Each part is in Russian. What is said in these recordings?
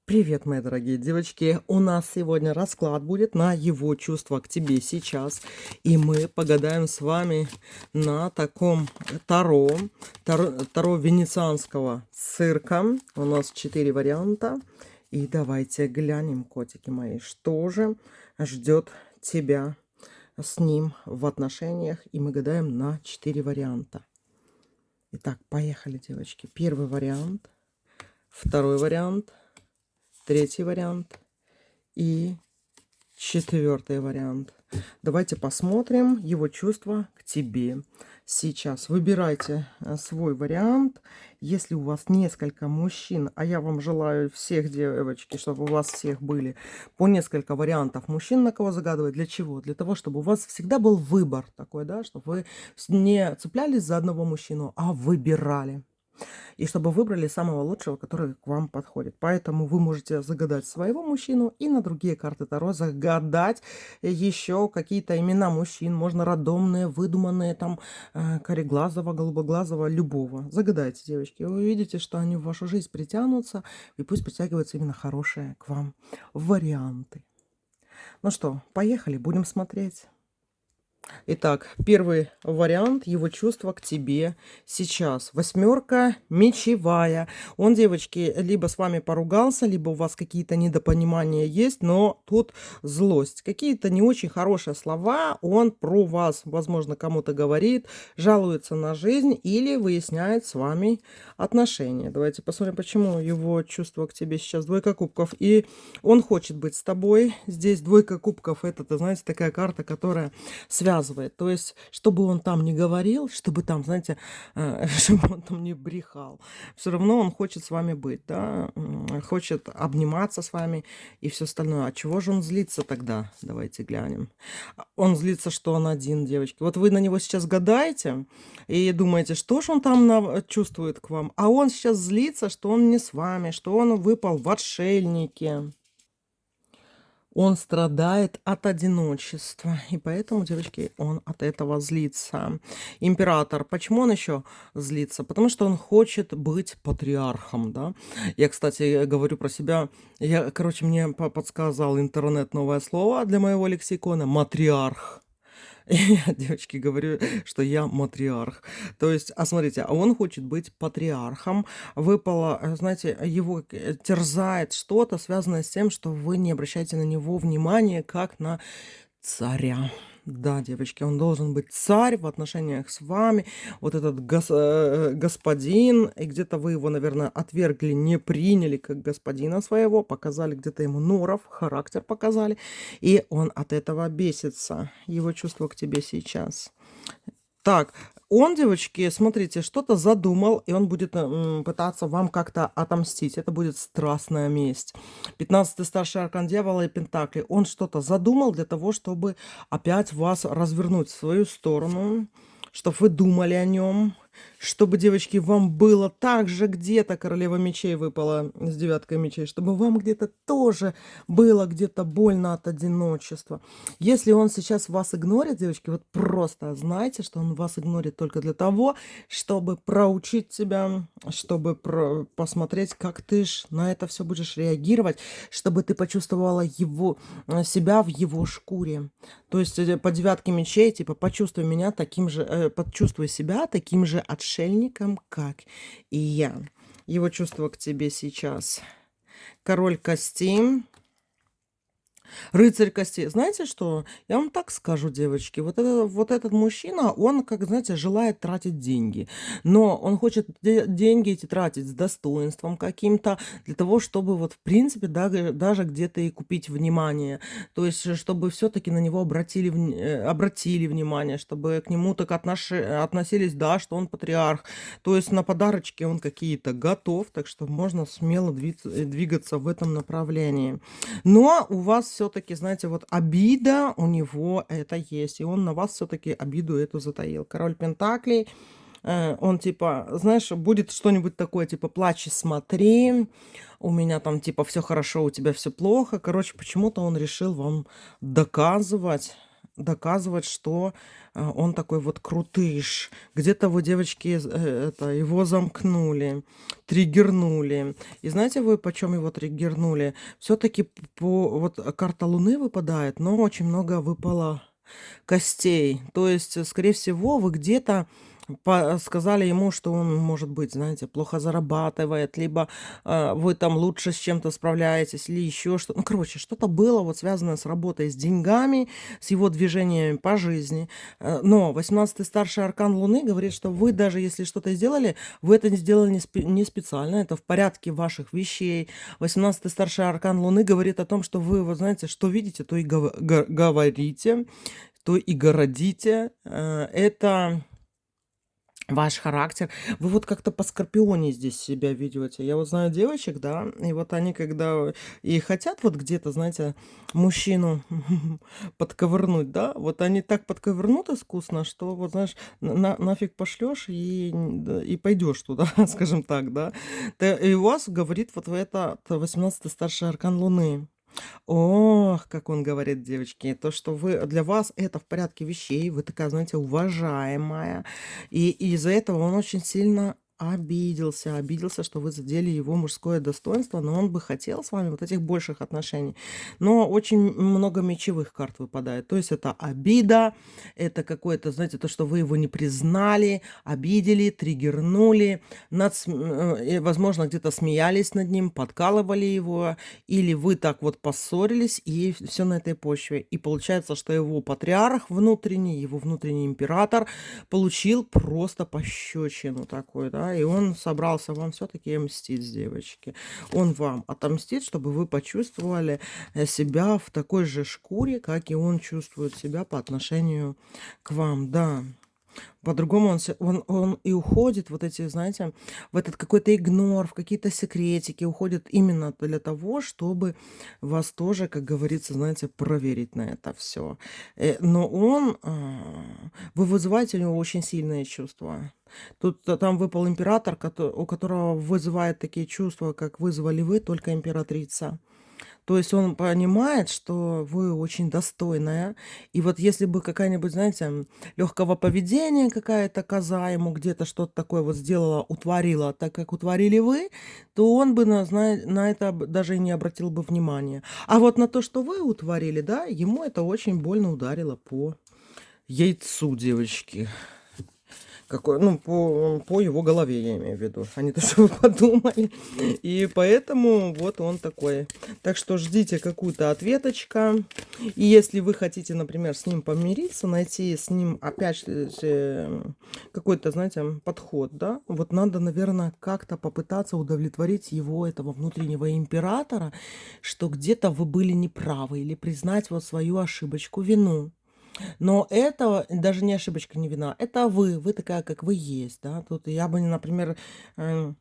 Привет, мои дорогие девочки! У нас сегодня расклад будет на его чувства к тебе сейчас. И мы погадаем с вами на таком таро венецианского цирка. У нас 4 варианта. И давайте глянем, котики мои, что же ждет тебя с ним в отношениях. И мы гадаем на 4 варианта. Итак, поехали, девочки. Первый вариант, второй вариант, третий вариант и четвертый вариант. Давайте посмотрим его чувства к тебе сейчас. Выбирайте свой вариант. Если у вас несколько мужчин, а я вам желаю всех, девочки, чтобы у вас всех были по несколько вариантов мужчин, на кого загадывать. Для чего? Для того, чтобы у вас всегда был выбор такой, да, чтобы вы не цеплялись за одного мужчину, а выбирали. И чтобы выбрали самого лучшего, который к вам подходит. Поэтому вы можете загадать своего мужчину и на другие карты Таро загадать еще какие-то имена мужчин. Можно рандомные, выдуманные, там, кореглазого, голубоглазого, любого. Загадайте, девочки. Вы увидите, что они в вашу жизнь притянутся, и пусть притягиваются именно хорошие к вам варианты. Ну что, поехали, будем смотреть. Итак, первый вариант, его чувства к тебе сейчас. Восьмерка мечевая. Он, девочки, либо с вами поругался, либо у вас какие-то недопонимания есть, но тут злость. Какие-то не очень хорошие слова он про вас, возможно, кому-то говорит, жалуется на жизнь или выясняет с вами отношения. Давайте посмотрим, почему его чувства к тебе сейчас. Двойка кубков. И он хочет быть с тобой. Здесь двойка кубков, это, знаете, такая карта, которая связывает. То есть, чтобы он там не говорил, чтобы там, знаете, чтобы он там не брехал, все равно он хочет с вами быть, да, хочет обниматься с вами и все остальное. А чего же он злится тогда? Давайте глянем. Он злится, что он один, девочки. Вот вы на него сейчас гадаете и думаете, что же он там чувствует к вам, а он сейчас злится, что он не с вами, что он выпал в отшельники. Он страдает от одиночества, и поэтому, девочки, он от этого злится. Император. Почему он еще злится? Потому что он хочет быть патриархом, да. Я, кстати, говорю про себя. Мне подсказал интернет новое слово для моего лексикона. Матриарх. И я, девочки, говорю, что я матриарх. То есть, смотрите, он хочет быть патриархом. Выпало, знаете, его терзает что-то, связанное с тем, что вы не обращаете на него внимания, как на царя. Да, девочки, он должен быть царь в отношениях с вами. Вот этот господин, и где-то вы его, наверное, отвергли, не приняли как господина своего, показали где-то ему норов, характер показали, и он от этого бесится. Его чувство к тебе сейчас. Так, он, девочки, смотрите, что-то задумал, и он будет пытаться вам как-то отомстить. Это будет страстная месть. 15-й старший аркан дьявола и пентакли. Он что-то задумал для того, чтобы опять вас развернуть в свою сторону, чтобы вы думали о нем, чтобы, девочки, вам было так же где-то, королева мечей выпала с девяткой мечей, чтобы вам где-то тоже было где-то больно от одиночества. Если он сейчас вас игнорит, девочки, вот просто знайте, что он вас игнорит только для того, чтобы проучить тебя, чтобы посмотреть, как ты на это все будешь реагировать, чтобы ты почувствовала себя в его шкуре. То есть по девятке мечей, типа, почувствуй меня таким же, почувствуй себя таким же отшельником, как и я. Его чувство к тебе сейчас. Король костей. Рыцарь костей. Знаете что? Я вам так скажу, девочки. Вот этот мужчина, он, как, знаете, желает тратить деньги. Но он хочет деньги эти тратить с достоинством каким-то, для того, чтобы вот, в принципе, даже где-то и купить внимание. То есть, чтобы все-таки на него обратили внимание, чтобы к нему так относились, да, что он патриарх. То есть на подарочки он какие-то готов, так что можно смело двигаться в этом направлении. Но у вас все-таки, знаете, вот обида у него это есть, и он на вас все-таки обиду эту затаил. Король пентаклей, он типа, знаешь, будет что-нибудь такое, типа, плачь и смотри, у меня там типа все хорошо, у тебя все плохо. Короче, почему-то он решил вам доказывать доказывать, что он такой вот крутыш. Где-то вы, девочки, это, его замкнули, триггернули. И знаете вы, почем его триггернули? Все-таки вот карта Луны выпадает, но очень много выпало костей. То есть, скорее всего, вы где-то сказали ему, что он, может быть, знаете, плохо зарабатывает, либо вы там лучше с чем-то справляетесь, или еще что-то. Ну, короче, что-то было вот связанное с работой, с деньгами, с его движениями по жизни. Но 18-й старший аркан Луны говорит, что вы даже если что-то сделали, вы это не сделали не специально, это в порядке ваших вещей. 18-й старший аркан Луны говорит о том, что вы, вот знаете, что видите, то и говорите, то и городите. Это ваш характер. Вы вот как-то по Скорпионе здесь себя ведете. Я вот знаю девочек, да, и вот они когда и хотят вот где-то, знаете, мужчину подковырнуть, да, вот они так подковырнут искусно, что вот, знаешь, нафиг пошлешь и пойдешь туда, скажем так, да. И у вас говорит вот в это 18-й старший аркан Луны. Ох, как он говорит, девочки, то, что вы для вас это в порядке вещей, вы такая, знаете, уважаемая. И из-за этого он очень сильно обиделся, что вы задели его мужское достоинство, но он бы хотел с вами вот этих больших отношений. Но очень много мечевых карт выпадает. То есть это обида, это какое-то, знаете, то, что вы его не признали, обидели, триггернули, возможно, где-то смеялись над ним, подкалывали его, или вы так вот поссорились, и все на этой почве. И получается, что его патриарх внутренний, его внутренний император получил просто пощечину такой, да, и он собрался вам все-таки мстить, девочки. Он вам отомстит, чтобы вы почувствовали себя в такой же шкуре, как и он чувствует себя по отношению к вам, да. По-другому он и уходит, вот эти, знаете, в этот какой-то игнор, в какие-то секретики, уходит именно для того, чтобы вас тоже, как говорится, знаете, проверить на это все. Но вы вызываете у него очень сильные чувства. Тут там выпал император, у которого вызывает такие чувства, как вызвали вы, только императрица. То есть он понимает, что вы очень достойная. И вот если бы какая-нибудь, знаете, легкого поведения какая-то коза ему где-то что-то такое вот сделала, утворила, так как утворили вы, то он бы на это даже и не обратил бы внимания. А вот на то, что вы утворили, да, ему это очень больно ударило по яйцу, девочки. Ну, по его голове, я имею в виду, а не то, что вы подумали. И поэтому вот он такой. Так что ждите какую-то ответочка. И если вы хотите, например, с ним помириться, найти с ним опять какой-то, знаете, подход, да, вот надо, наверное, как-то попытаться удовлетворить его, этого внутреннего императора, что где-то вы были неправы, или признать вот свою ошибочку, вину. Но это даже не ошибочка, не вина. Это вы такая, как вы есть, да. Тут я бы, например, э,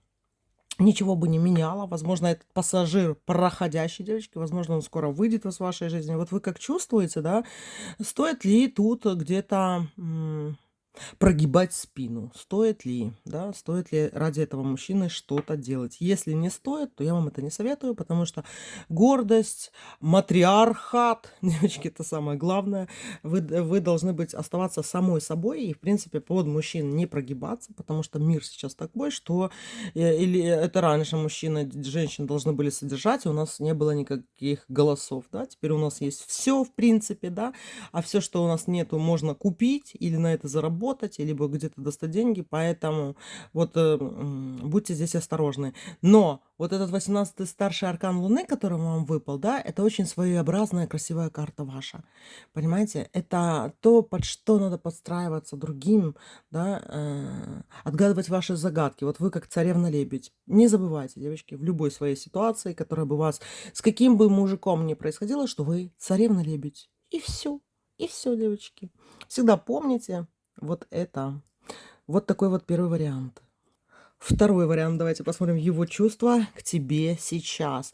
ничего бы не меняла. Возможно, этот пассажир проходящий, девочки, возможно, он скоро выйдет из вашей жизни. Вот вы как чувствуете, да, стоит ли тут где-то прогибать спину? Стоит ли, да, стоит ли ради этого мужчины что-то делать? Если не стоит, то я вам это не советую, потому что гордость, матриархат, девочки, это самое главное. Вы должны оставаться самой собой и, в принципе, под мужчин не прогибаться, потому что мир сейчас такой, что или это раньше мужчины, женщин должны были содержать, и у нас не было никаких голосов, да, теперь у нас есть все, в принципе, да, а все, что у нас нету, можно купить или на это заработать, либо где-то достать деньги, поэтому вот будьте здесь осторожны. Но вот этот 18-й старший аркан Луны, который вам выпал, да, это очень своеобразная, красивая карта ваша. Понимаете? Это то, под что надо подстраиваться другим, да, отгадывать ваши загадки. Вот вы как царевна-лебедь. Не забывайте, девочки, в любой своей ситуации, которая бы у вас с каким бы мужиком ни происходило, что вы царевна-лебедь. И все. И все, девочки. Всегда помните вот это. Вот такой вот первый вариант. Второй вариант, давайте посмотрим его чувства к тебе сейчас.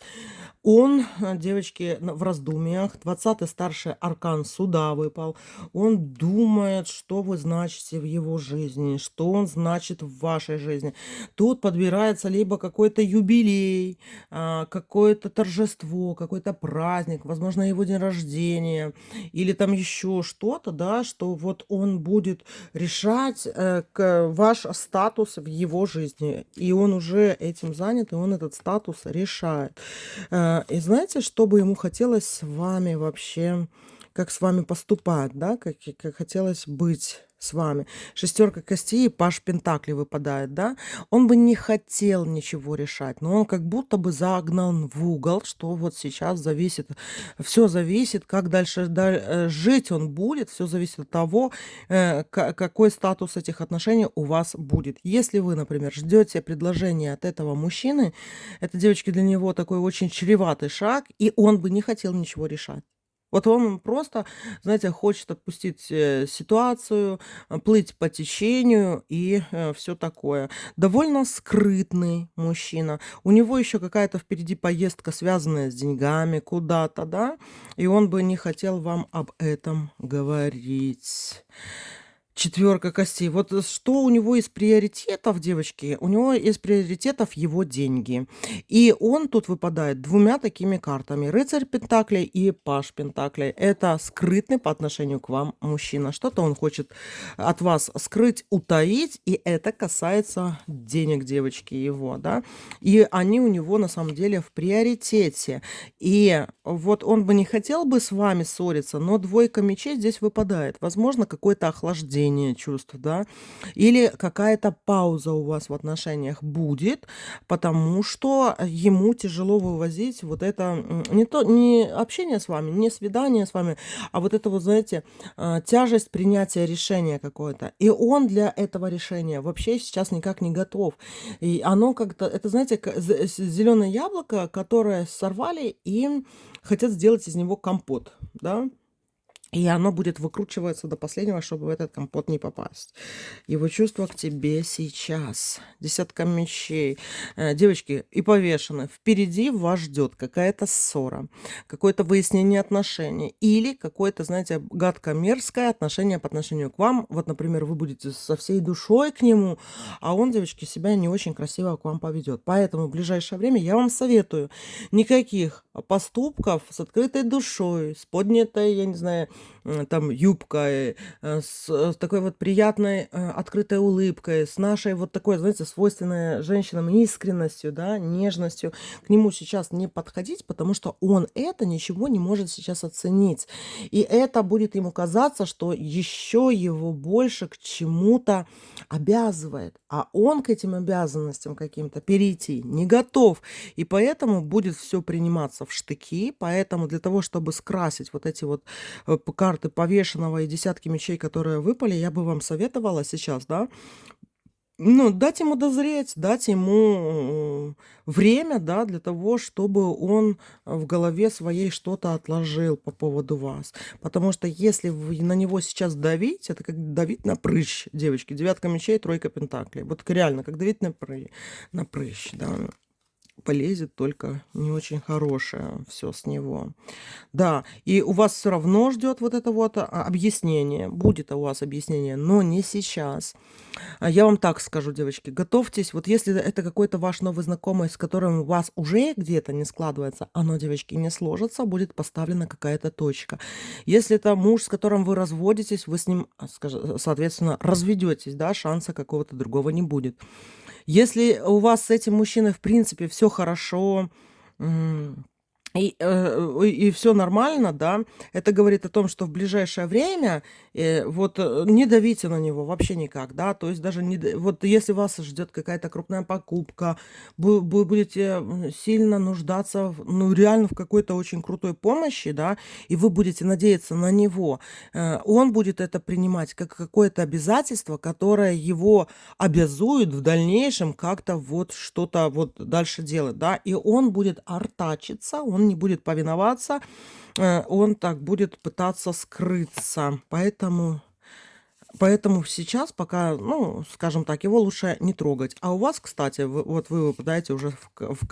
Он, девочки, в раздумьях, 20-й старший аркан суда выпал. Он думает, что вы значите в его жизни, что он значит в вашей жизни. Тут подбирается либо какой-то юбилей, какое-то торжество, какой-то праздник, возможно, его день рождения, или там еще что-то, да, что вот он будет решать ваш статус в его жизни. И он уже этим занят, и он этот статус решает. И знаете, что бы ему хотелось с вами вообще, как с вами поступать, да, как хотелось быть с вами. Шестерка костей и паж пентаклей выпадает, да. Он бы не хотел ничего решать, но он как будто бы загнан в угол, что вот сейчас зависит, все зависит, как дальше жить он будет, все зависит от того, какой статус этих отношений у вас будет. Если вы, например, ждете предложения от этого мужчины, это, девочки, для него такой очень чреватый шаг, и он бы не хотел ничего решать. Вот он просто, знаете, хочет отпустить ситуацию, плыть по течению и все такое. Довольно скрытный мужчина. У него еще какая-то впереди поездка, связанная с деньгами куда-то, да, и он бы не хотел вам об этом говорить. Четверка костей. Вот что у него из приоритетов, девочки? У него из приоритетов его деньги. И он тут выпадает двумя такими картами. Рыцарь пентаклей и паж пентаклей. Это скрытный по отношению к вам мужчина. Что-то он хочет от вас скрыть, утаить. И это касается денег, девочки, его, да. И они у него на самом деле в приоритете. И вот он бы не хотел бы с вами ссориться, но двойка мечей здесь выпадает. Возможно, какое-то охлаждение чувств, да, или какая-то пауза у вас в отношениях будет, потому что ему тяжело вывозить вот это, не общение с вами, не свидание с вами, а вот это вот, знаете, тяжесть принятия решения какое-то. И он для этого решения вообще сейчас никак не готов. И оно как-то, это, знаете, зеленое яблоко, которое сорвали и хотят сделать из него компот, да. И оно будет выкручиваться до последнего, чтобы в этот компот не попасть. Его чувства к тебе сейчас. Десятка мечей. Девочки, и повешены. Впереди вас ждет какая-то ссора, какое-то выяснение отношений или какое-то, знаете, гадко-мерзкое отношение по отношению к вам. Вот, например, вы будете со всей душой к нему, а он, девочки, себя не очень красиво к вам поведет. Поэтому в ближайшее время я вам советую никаких поступков с открытой душой, с поднятой, я не знаю, там юбкой, с такой вот приятной, открытой улыбкой, с нашей вот такой, знаете, свойственной женщинам искренностью, да, нежностью. К нему сейчас не подходить, потому что он это ничего не может сейчас оценить. И это будет ему казаться, что еще его больше к чему-то обязывает, а он к этим обязанностям каким-то перейти не готов. И поэтому будет все приниматься в штыки. Поэтому для того, чтобы скрасить вот эти вот карты повешенного и десятки мечей, которые выпали, я бы вам советовала сейчас, да, ну, дать ему дозреть, дать ему время, да, для того, чтобы он в голове своей что-то отложил по поводу вас. Потому что если вы на него сейчас давить, это как давить на прыщ, девочки. Девятка мечей, тройка пентаклей. Вот реально, как давить на прыщ, да. Полезет только не очень хорошее все с него. Да, и у вас все равно ждет вот это вот объяснение. Будет у вас объяснение, но не сейчас. Я вам так скажу, девочки, готовьтесь. Вот если это какой-то ваш новый знакомый, с которым у вас уже где-то не складывается, оно, девочки, не сложится, будет поставлена какая-то точка. Если это муж, с которым вы разводитесь, вы с ним, соответственно, разведетесь, да, шанса какого-то другого не будет. Если у вас с этим мужчиной, в принципе, все хорошо, м, и все нормально, да, это говорит о том, что в ближайшее время, вот, не давите на него вообще никак, да, то есть даже не д вот если вас ждет какая-то крупная покупка, вы будете, сильно нуждаться ну, реально в какой-то очень крутой помощи, да, и вы будете надеяться на него, он будет это принимать как какое-то обязательство, которое его обязует в дальнейшем как-то вот что-то вот дальше делать, да, и он будет артачиться, он не будет повиноваться, он так будет пытаться скрыться. Поэтому Поэтому сейчас пока, ну, скажем так, его лучше не трогать. А у вас, кстати, вот вы выпадаете уже в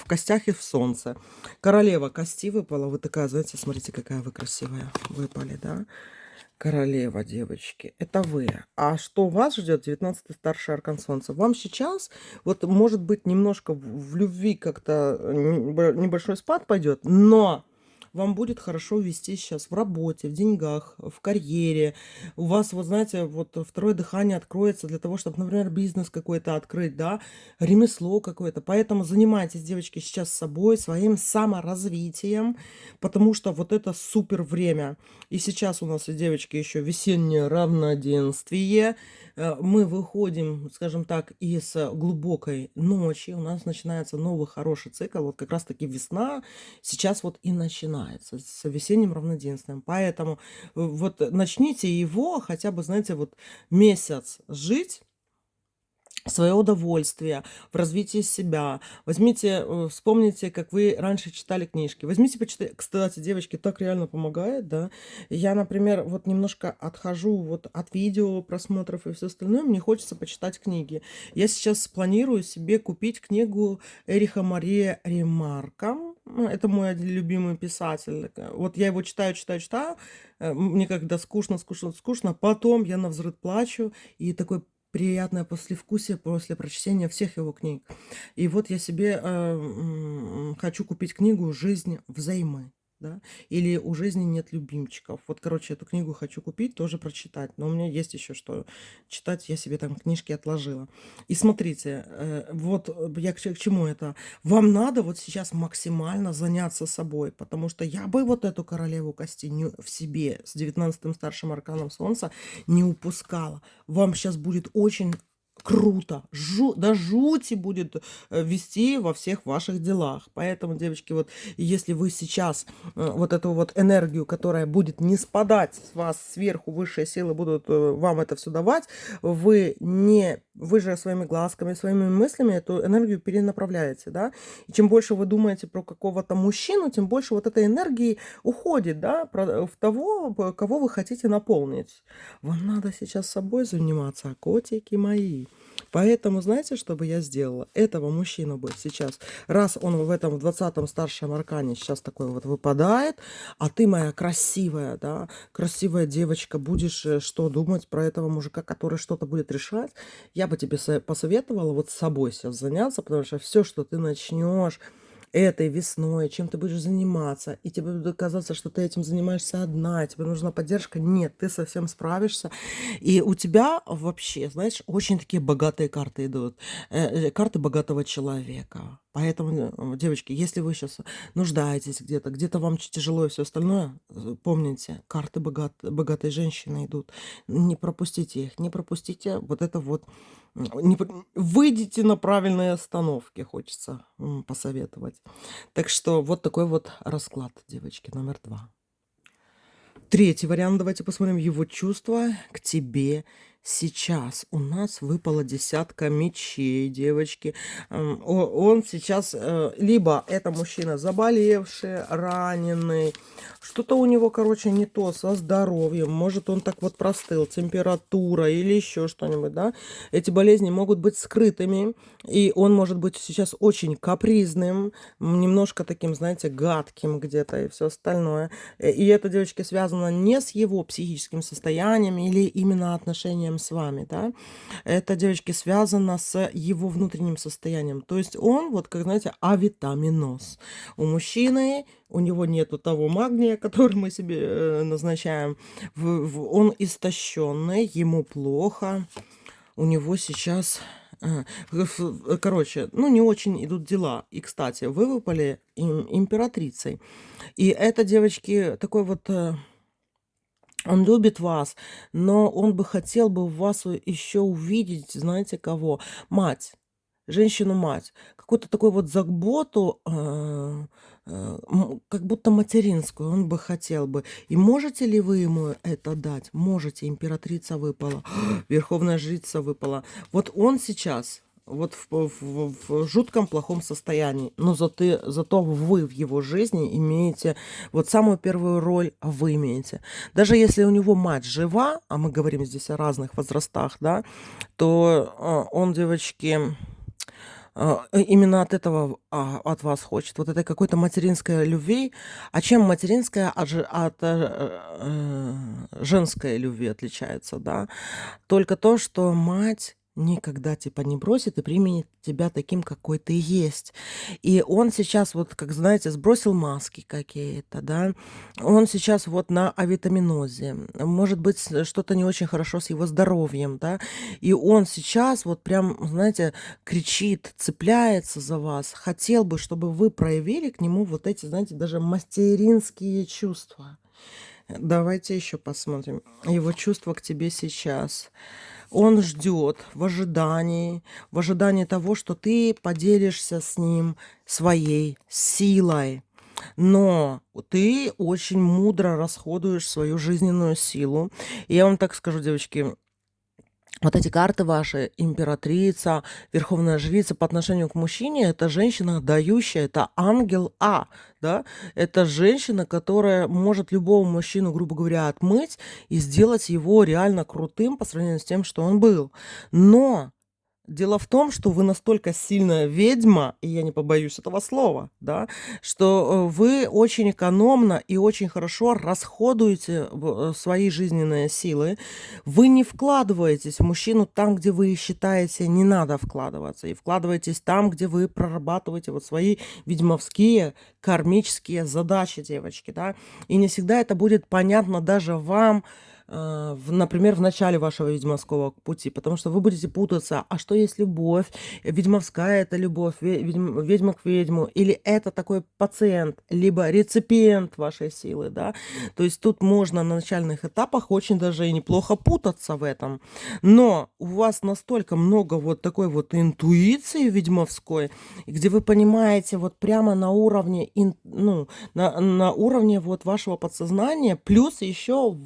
костях и в солнце. Королева кости выпала. Вы такая, знаете, смотрите, какая вы красивая выпали, да? Королева, девочки, это вы. А что вас ждет? 19-й старший аркан Солнца. Вам сейчас, вот, может быть, немножко в любви как-то небольшой спад пойдет, но вам будет хорошо вести сейчас в работе, в деньгах, в карьере. У вас, вот знаете, вот второе дыхание откроется для того, чтобы, например, бизнес какой-то открыть, да, ремесло какое-то. Поэтому занимайтесь, девочки, сейчас собой, своим саморазвитием, потому что вот это супер время. И сейчас у нас, девочки, еще весеннее равноденствие. Мы выходим, скажем так, из глубокой ночи. У нас начинается новый хороший цикл. Вот как раз-таки весна сейчас вот и начинается с весенним равноденствием. Поэтому вот начните его хотя бы, знаете, вот месяц жить в свое удовольствие, в развитии себя. Возьмите, вспомните, как вы раньше читали книжки. Возьмите, почитайте. Кстати, девочки, так реально помогает, да. Я, например, вот немножко отхожу вот от видео просмотров и все остальное. Мне хочется почитать книги. Я сейчас планирую себе купить книгу Эриха Мария Ремарка. Ну, это мой один любимый писатель. Вот я его читаю, читаю, читаю. Мне когда скучно, скучно, скучно. Потом я навзрыд плачу. И такой приятное послевкусие после прочтения всех его книг. И вот я себе хочу купить книгу «Жизнь взаймы». Да? Или «У жизни нет любимчиков». Вот, короче, эту книгу хочу купить, тоже прочитать. Но у меня есть еще что читать, я себе там книжки отложила. И смотрите, вот я к чему это. Вам надо вот сейчас максимально заняться собой, потому что я бы вот эту королеву кости в себе с 19-м старшим арканом Солнца не упускала. Вам сейчас будет очень круто, до жути будет вести во всех ваших делах. Поэтому, девочки, вот если вы сейчас вот эту вот энергию, которая будет не спадать с вас сверху, высшие силы будут вам это все давать, вы же своими глазками, своими мыслями эту энергию перенаправляете, да, и чем больше вы думаете про какого-то мужчину, тем больше вот этой энергии уходит, да, в того, кого вы хотите наполнить. Вам надо сейчас собой заниматься, котики мои. Поэтому, знаете, что бы я сделала? Этого мужчину бы сейчас, раз он в этом, в 20-м старшем аркане сейчас такой вот выпадает, а ты, моя красивая, да, красивая девочка, будешь что думать про этого мужика, который что-то будет решать, я бы тебе посоветовала вот с собой сейчас заняться, потому что все, что ты начнешь этой весной, чем ты будешь заниматься, и тебе будет казаться, что ты этим занимаешься одна, тебе нужна поддержка. Нет, ты совсем справишься. И у тебя вообще, знаешь, очень такие богатые карты идут. Карты богатого человека. Поэтому, девочки, если вы сейчас нуждаетесь где-то, где-то вам тяжело и все остальное, помните, карты богатой женщины идут. Не пропустите их, не пропустите вот это вот. Выйдите на правильные остановки, хочется посоветовать. Так что вот такой вот расклад, девочки, номер 2. Третий вариант, давайте посмотрим его чувства к тебе сейчас. У нас выпала 10 мечей, девочки. Он сейчас, либо это мужчина заболевший, раненый, что-то у него, короче, не то со здоровьем. Может, он так вот простыл, температура или еще что-нибудь, да. Эти болезни могут быть скрытыми, и он может быть сейчас очень капризным, немножко таким, знаете, гадким где-то и все остальное. И это, девочки, связано не с его психическим состоянием или именно отношением с вами, да. Это, девочки, связано с его внутренним состоянием. То есть он, вот, как, знаете, авитаминоз. У мужчины, у него нету того магния, который мы себе назначаем. Он истощенный, ему плохо. У него сейчас... Короче, ну, не очень идут дела. И, кстати, вы выпали императрицей. И это, девочки, такой вот... Он любит вас, но он бы хотел бы в вас еще увидеть, знаете, кого? Мать, женщину-мать. Какую-то такую вот заботу, как будто материнскую он бы хотел бы. И можете ли вы ему это дать? Можете. Императрица выпала, верховная жрица выпала. Вот он сейчас вот в жутком плохом состоянии, но зато вы в его жизни имеете вот самую первую роль вы имеете. Даже если у него мать жива, а мы говорим здесь о разных возрастах, да, то он, девочки, именно от этого, от вас хочет, вот этой какой-то материнской любви. А чем материнская от женской любви отличается, да? Только то, что мать никогда типа не бросит и примет тебя таким, какой ты есть. И он сейчас вот, как знаете, сбросил маски какие-то, да. Он сейчас вот на авитаминозе. Может быть, что-то не очень хорошо с его здоровьем, да. И он сейчас вот прям, знаете, кричит, цепляется за вас. Хотел бы, чтобы вы проявили к нему вот эти, знаете, даже материнские чувства. Давайте еще посмотрим его чувства к тебе сейчас. Он ждет в ожидании того, что ты поделишься с ним своей силой. Но ты очень мудро расходуешь свою жизненную силу. И я вам так скажу, девочки, вот эти карты ваши, императрица, верховная жрица по отношению к мужчине, это женщина дающая, это ангел да, это женщина, которая может любого мужчину, грубо говоря, отмыть и сделать его реально крутым по сравнению с тем, что он был. Но дело в том, что вы настолько сильная ведьма, и я не побоюсь этого слова, да, что вы очень экономно и очень хорошо расходуете свои жизненные силы. Вы не вкладываетесь в мужчину там, где вы считаете не надо вкладываться, и вкладываетесь там, где вы прорабатываете вот свои ведьмовские кармические задачи, девочки, да. И не всегда это будет понятно даже вам, например, в начале вашего ведьмовского пути, потому что вы будете путаться, а что есть любовь, ведьмовская это любовь, ведьма к ведьму, или это такой пациент, либо реципиент вашей силы, да, то есть тут можно на начальных этапах очень даже и неплохо путаться в этом, но у вас настолько много вот такой вот интуиции ведьмовской, где вы понимаете вот прямо на уровне, ну, на уровне вот вашего подсознания, плюс еще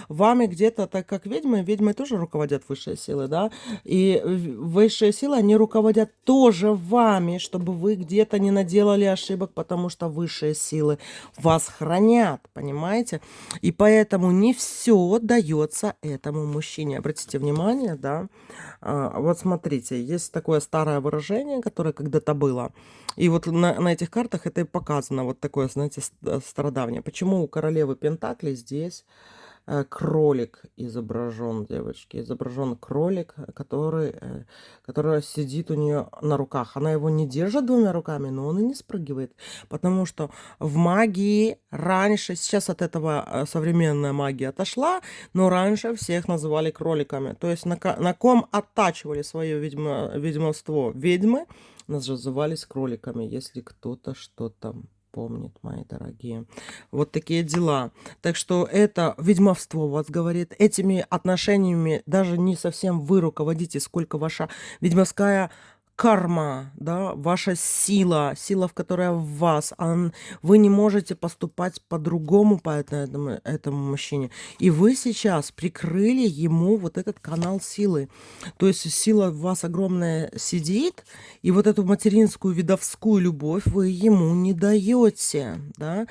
вами где-то, так как ведьмы тоже руководят высшие силы, да, и высшие силы, они руководят тоже вами, чтобы вы где-то не наделали ошибок, потому что высшие силы вас хранят, понимаете? И поэтому не все дается этому мужчине. Обратите внимание, да, вот смотрите, есть такое старое выражение, которое когда-то было, и вот на этих картах это и показано, вот такое, знаете, стародавнее. Почему у королевы Пентаклей здесь кролик изображен, девочки. Изображен кролик, который сидит у нее на руках. Она его не держит двумя руками, но он и не спрыгивает. Потому что в магии раньше, сейчас от этого современная магия отошла, но раньше всех называли кроликами. То есть на ком оттачивали свое ведьмовство ведьмы, назывались кроликами, если кто-то что-то помнит, мои дорогие. Вот такие дела. Так что это ведьмовство вас говорит. Этими отношениями даже не совсем вы руководите, сколько ваша ведьмовская карма, да, ваша сила, в которой в вас. Вы не можете поступать по-другому по этому мужчине. И вы сейчас прикрыли ему вот этот канал силы. То есть сила в вас огромная сидит, и вот эту материнскую видовскую любовь вы ему не даете, да,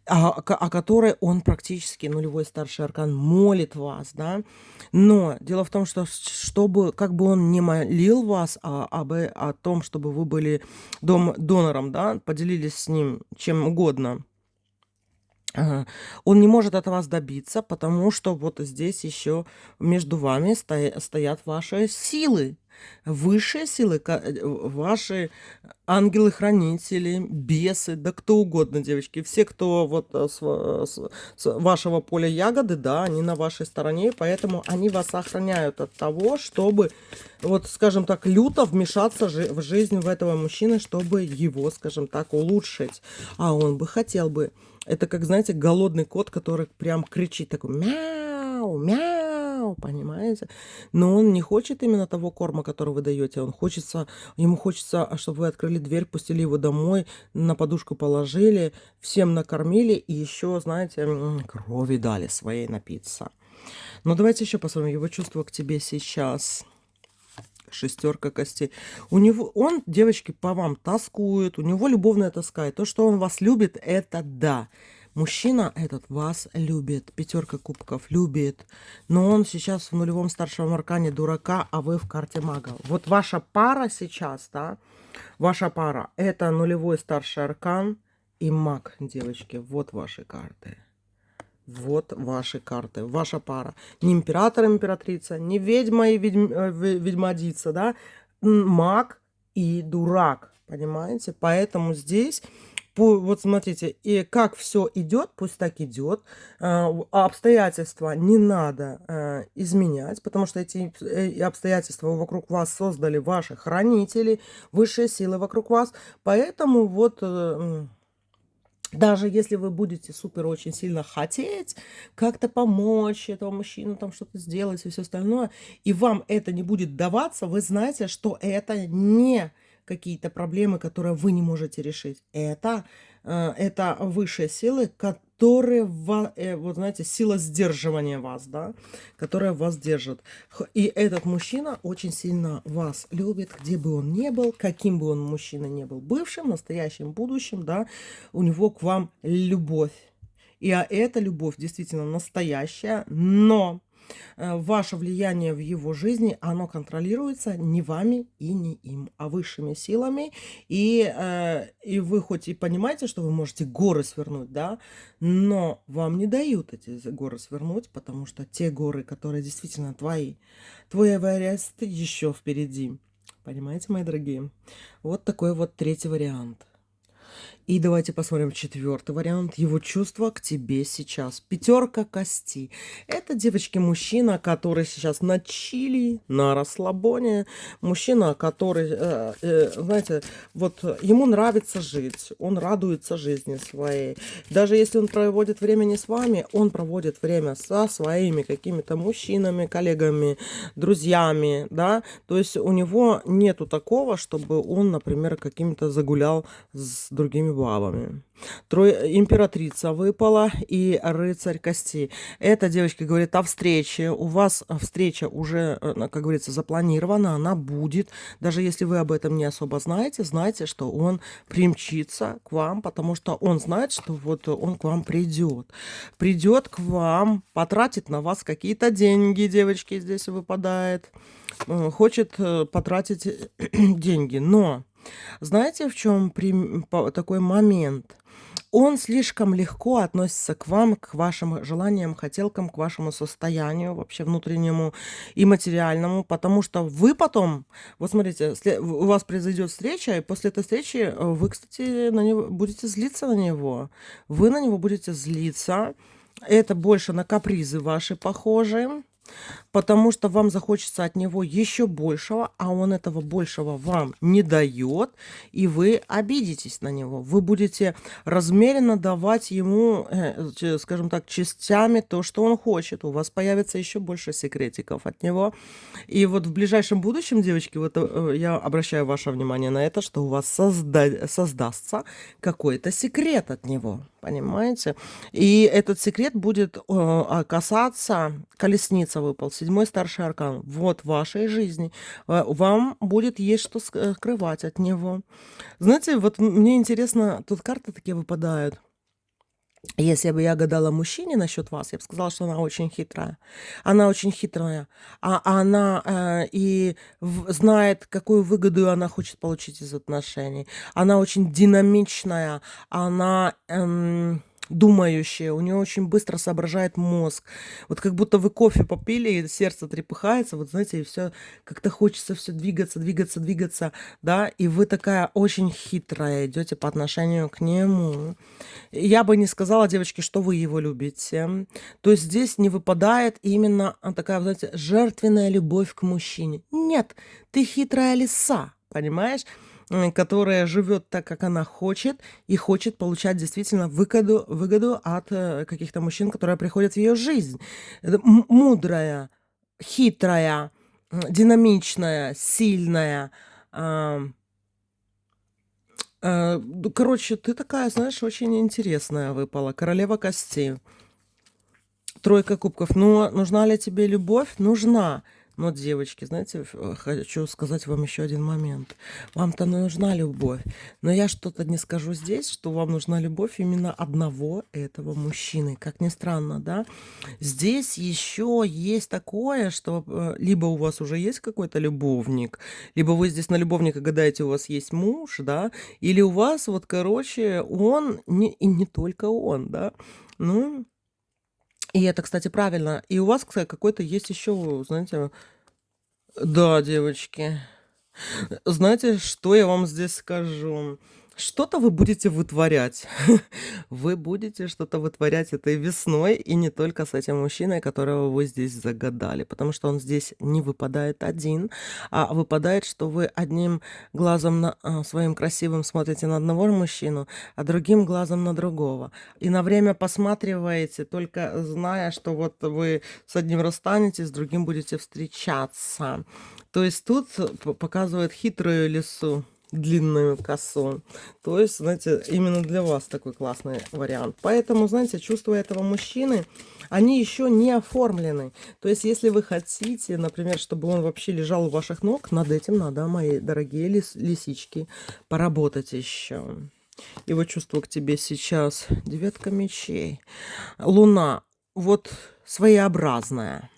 о которой он практически, нулевой старший аркан, молит вас, да. Но дело в том, что чтобы, как бы он не молил вас о том, чтобы вы были донором, да, поделились с ним чем угодно, он не может от вас добиться, потому что вот здесь еще между вами стоят ваши силы, высшие силы, ваши ангелы-хранители, бесы, да кто угодно, девочки. Все, кто вот с вашего поля ягоды, да, они на вашей стороне, поэтому они вас охраняют от того, чтобы, вот, скажем так, люто вмешаться в жизнь этого мужчины, чтобы его, скажем так, улучшить. А он бы хотел бы. Это как, знаете, голодный кот, который прям кричит такой мяу, мяу, понимаете? Но он не хочет именно того корма, который вы даете. Ему хочется, чтобы вы открыли дверь, пустили его домой, на подушку положили, всем накормили и еще, знаете, крови дали своей напиться. Но давайте еще посмотрим его чувства к тебе сейчас. Шестерка костей. У него, он, девочки, по вам тоскует, у него любовная тоска. И то, что он вас любит, это да. Мужчина этот вас любит, пятерка кубков любит, но он сейчас в нулевом старшем аркане дурака, а вы в карте мага. Вот ваша пара сейчас, да, ваша пара, это нулевой старший аркан и маг, девочки, вот ваши карты. Вот ваши карты, ваша пара. Не император, императрица, не ведьма и ведьмодица, да, маг и дурак, понимаете? Поэтому здесь, вот смотрите, и как все идет, пусть так идет, обстоятельства не надо изменять, потому что эти обстоятельства вокруг вас создали ваши хранители, высшие силы вокруг вас, поэтому вот... Даже если вы будете супер очень сильно хотеть как-то помочь этому мужчину, там что-то сделать и все остальное, и вам это не будет даваться, вы знаете, что это не какие-то проблемы, которые вы не можете решить. Это высшие силы, которые, вот знаете, сила сдерживания вас, да, которая вас держит. И этот мужчина очень сильно вас любит, где бы он ни был, каким бы он мужчина ни был, бывшим, настоящим, будущим, да, у него к вам любовь. И эта любовь действительно настоящая, но ваше влияние в его жизни, оно контролируется не вами и не им, а высшими силами. И вы хоть и понимаете, что вы можете горы свернуть, да, но вам не дают эти горы свернуть, потому что те горы, которые действительно твои, твой Эверест еще впереди. Понимаете, мои дорогие? Вот такой вот третий вариант. И давайте посмотрим четвертый вариант. Его чувства к тебе сейчас. Пятерка костей. Это, девочки, мужчина, который сейчас на чили, на расслабоне. Мужчина, который, знаете, вот ему нравится жить. Он радуется жизни своей. Даже если он проводит время не с вами, он проводит время со своими какими-то мужчинами, коллегами, друзьями, да. То есть у него нету такого, чтобы он, например, каким-то загулял с другими бабами. Императрица выпала и рыцарь костей. Это, девочки, говорит о встрече. У вас встреча уже, как говорится, запланирована, она будет. Даже если вы об этом не особо знаете, знайте, что он примчится к вам, потому что он знает, что вот он к вам придет. Придет к вам, потратит на вас какие-то деньги, девочки, здесь выпадает. Хочет потратить деньги, но знаете, в чем такой момент? Он слишком легко относится к вам, к вашим желаниям, хотелкам, к вашему состоянию вообще внутреннему и материальному, потому что вы потом, вот смотрите, у вас произойдет встреча, и после этой встречи вы, кстати, на него будете злиться на него. Вы на него будете злиться. Это больше на капризы ваши похожи. Потому что вам захочется от него еще большего, а он этого большего вам не дает, и вы обидитесь на него. Вы будете размеренно давать ему, скажем так, частями то, что он хочет. У вас появится еще больше секретиков от него. И вот в ближайшем будущем, девочки, вот я обращаю ваше внимание на это, что у вас создастся какой-то секрет от него. Понимаете? И этот секрет будет касаться, колесница выпал, седьмой старший аркан. Вот в вашей жизни. Вам будет есть что скрывать от него. Знаете, вот мне интересно, тут карты такие выпадают. Если бы я гадала мужчине насчет вас, я бы сказала, что она очень хитрая. Она очень хитрая. Она знает, какую выгоду она хочет получить из отношений. Она очень динамичная. Она думающая, у нее очень быстро соображает мозг. Вот как будто вы кофе попили, и сердце трепыхается, вот знаете, и все как-то хочется все двигаться, да, и вы такая очень хитрая идете по отношению к нему. Я бы не сказала, девочки, что вы его любите. То есть здесь не выпадает именно такая, знаете, жертвенная любовь к мужчине. Нет, ты хитрая лиса, понимаешь? Которая живет так, как она хочет, и хочет получать действительно выгоду от каких-то мужчин, которые приходят в ее жизнь. Мудрая, хитрая, динамичная, сильная. Короче, ты такая, знаешь, очень интересная выпала. Королева костей. Тройка кубков. Но нужна ли тебе любовь? Нужна. Но, девочки, знаете, хочу сказать вам еще один момент. Вам-то нужна любовь, но я что-то не скажу здесь, что вам нужна любовь именно одного этого мужчины. Как ни странно, да? Здесь еще есть такое, что либо у вас уже есть какой-то любовник, либо вы здесь на любовника гадаете, у вас есть муж, да, или у вас вот, короче, он, и не только он, да, ну, и это, кстати, правильно. И у вас, кстати, какой-то есть еще, знаете, да, девочки. Знаете, что я вам здесь скажу? Что-то вы будете вытворять. Вы будете что-то вытворять этой весной, и не только с этим мужчиной, которого вы здесь загадали, потому что он здесь не выпадает один, а выпадает, что вы одним глазом своим красивым смотрите на одного мужчину, а другим глазом на другого. И на время посматриваете, только зная, что вот вы с одним расстанетесь, с другим будете встречаться. То есть тут показывает хитрую лису, длинную косу. То есть, знаете, именно для вас такой классный вариант. Поэтому, знаете, чувства этого мужчины, они еще не оформлены. То есть, если вы хотите, например, чтобы он вообще лежал у ваших ног, над этим надо, мои дорогие лисички, поработать еще. Его чувство к тебе сейчас. Девятка мечей. Луна. Вот своеобразная.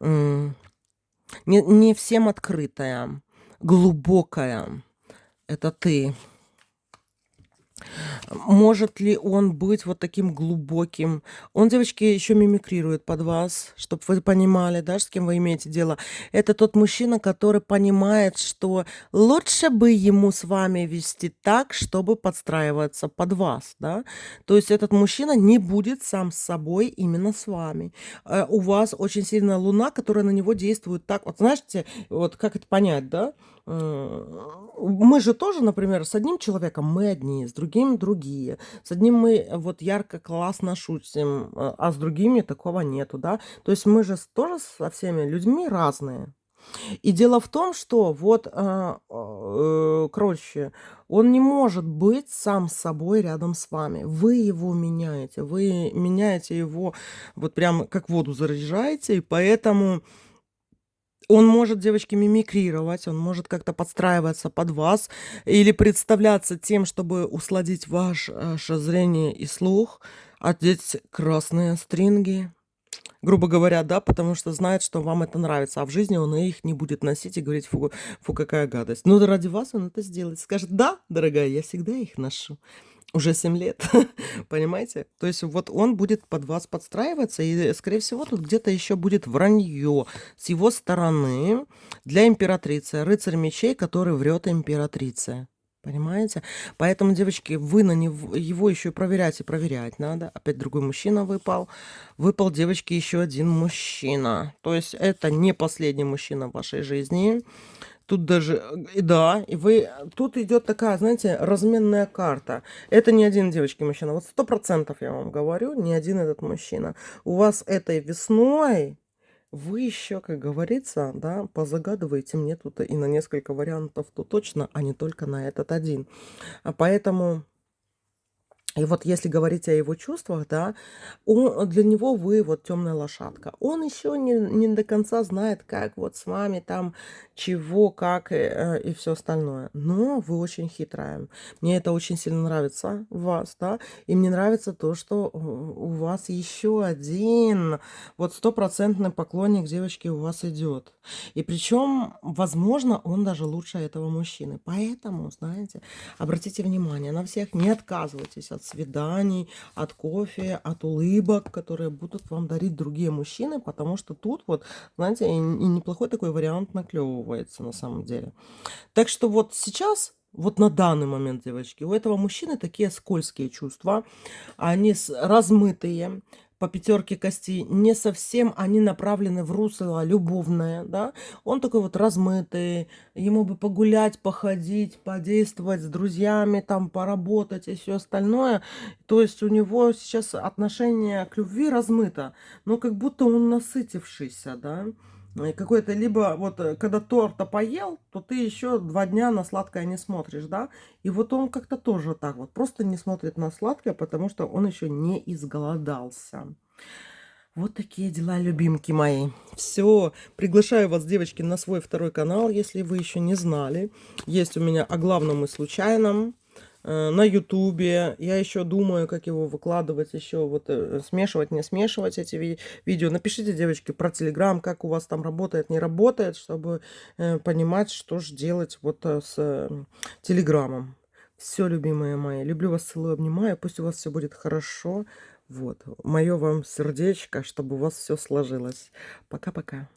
Не всем открытая, глубокая. Это ты. Может ли он быть вот таким глубоким? Он, девочки, еще мимикрирует под вас, чтобы вы понимали, да, с кем вы имеете дело. Это тот мужчина, который понимает, что лучше бы ему с вами вести так, чтобы подстраиваться под вас, да. То есть этот мужчина не будет сам с собой именно с вами. У вас очень сильная луна, которая на него действует так. Вот знаете, вот как это понять, да? Мы же тоже, например, с одним человеком мы одни, с другим другие. С одним мы вот ярко, классно шутим, а с другими такого нету, да. То есть мы же тоже со всеми людьми разные. И дело в том, что вот, короче, он не может быть сам с собой рядом с вами. Вы меняете его, вот прям как воду заряжаете, и поэтому он может, девочки, мимикрировать, он может как-то подстраиваться под вас или представляться тем, чтобы усладить ваше зрение и слух, одеть красные стринги, грубо говоря, да, потому что знает, что вам это нравится, а в жизни он их не будет носить и говорить: фу, фу, какая гадость. Но ради вас он это сделает. Скажет: да, дорогая, я всегда их ношу. Уже 7 лет, понимаете? То есть вот он будет под вас подстраиваться, и, скорее всего, тут где-то еще будет вранье с его стороны для императрицы. Рыцарь мечей, который врет императрице. Понимаете? Поэтому, девочки, вы на него, его еще и проверять надо. Опять другой мужчина выпал. Выпал, девочки, еще один мужчина. То есть это не последний мужчина в вашей жизни. Тут даже, да, и вы, тут идет такая, знаете, разменная карта. Это не один, девочки, мужчина. Вот 100% я вам говорю, не один этот мужчина. У вас этой весной вы еще, как говорится, да, позагадываете мне тут и на несколько вариантов, то точно, а не только на этот один. Поэтому... И вот если говорить о его чувствах, да, для него вы вот темная лошадка. Он еще не до конца знает, как вот с вами там, чего, как и все остальное. Но вы очень хитрая. Мне это очень сильно нравится в вас, да. И мне нравится то, что у вас еще один вот стопроцентный поклонник девочки у вас идет. И причем, возможно, он даже лучше этого мужчины. Поэтому, знаете, обратите внимание на всех, не отказывайтесь от свиданий, от кофе, от улыбок, которые будут вам дарить другие мужчины, потому что тут вот, знаете, и неплохой такой вариант наклевывается на самом деле. Так что вот сейчас, вот на данный момент, девочки, у этого мужчины такие скользкие чувства, они размытые, по пятерке костей, не совсем они направлены в русло любовное, да, он такой вот размытый, ему бы погулять, походить, подействовать с друзьями, там, поработать и все остальное, то есть у него сейчас отношение к любви размыто, но как будто он насытившийся, да, и какой-то, либо вот, когда торта поел, то ты еще 2 дня на сладкое не смотришь, да, и вот он как-то тоже так вот, просто не смотрит на сладкое, потому что он еще не изголодался. Вот такие дела, любимки мои. Все, приглашаю вас, девочки, на свой второй канал, если вы еще не знали. Есть у меня о главном и случайном на Ютубе. Я еще думаю, как его выкладывать, еще вот смешивать, не смешивать эти видео. Напишите, девочки, про Телеграм, как у вас там работает, не работает, чтобы понимать, что же делать вот с Телеграмом. Все, любимые мои, люблю вас, целую, обнимаю. Пусть у вас все будет хорошо. Вот, мое вам сердечко, чтобы у вас все сложилось. Пока-пока.